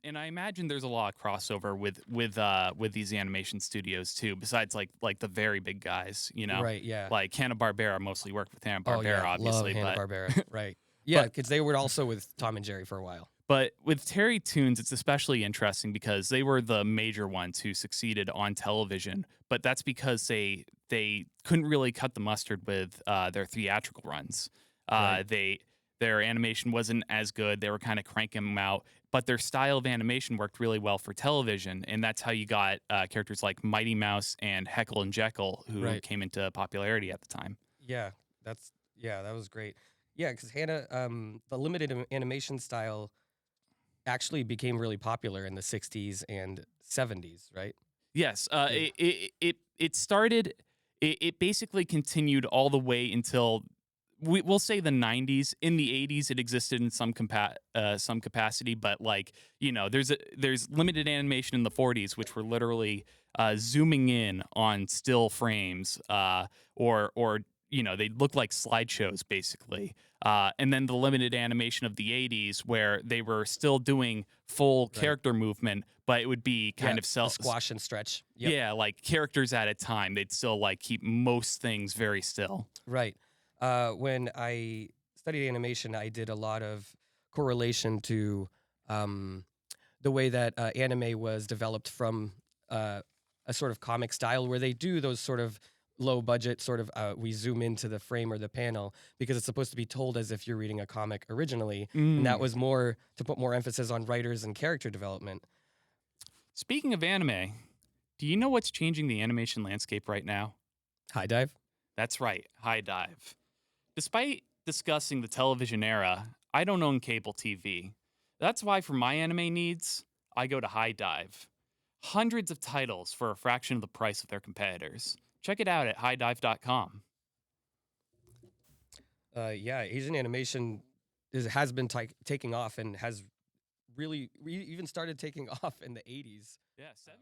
And I imagine there's a lot of crossover with these animation studios too. Besides, like the very big guys, Right, yeah. like Hanna Barbera mostly worked with Hanna Oh, Barbera, yeah, love obviously, but Hanna-Barbera, right. Yeah, but because they were also with Tom and Jerry for a while. but with Terry Toons, it's especially interesting because they were the major ones who succeeded on television. But that's because they couldn't really cut the mustard with their theatrical runs. Right. They their animation wasn't as good. They were kind of cranking them out, but their style of animation worked really well for television, and that's how you got characters like Mighty Mouse and Heckle and Jekyll, who Right. came into popularity at the time. Yeah, that was great. Yeah, because Hannah, the limited animation style actually became really popular in the 60s and 70s, right? Yes, Yeah. it started. It basically continued all the way until we'll say the 90s. In the 80s, it existed in some capacity, but there's limited animation in the 40s, which were literally zooming in on still frames, or they look like slideshows basically. And then the limited animation of the 80s, where they were still doing full Right. character movement, but it would be Yeah, kind of the squash and stretch. Yep. yeah, like characters at a time. They'd still like keep most things very still. Right. When I studied animation, I did a lot of correlation to um, the way that anime was developed from a sort of comic style where they do those sort of low budget sort of we zoom into the frame or the panel because it's supposed to be told as if you're reading a comic originally, and that Mm. was more to put more emphasis on writers and character development. Speaking of anime, do you know what's changing the animation landscape right now? High dive. That's right, High Dive. Despite discussing the television era, I don't own cable TV. That's why for my anime needs, I go to High Dive. Hundreds of titles for a fraction of the price of their competitors. Check it out at highdive.com. Yeah, Asian animation has been taking off and has really even started taking off in the 80s. Yeah, seven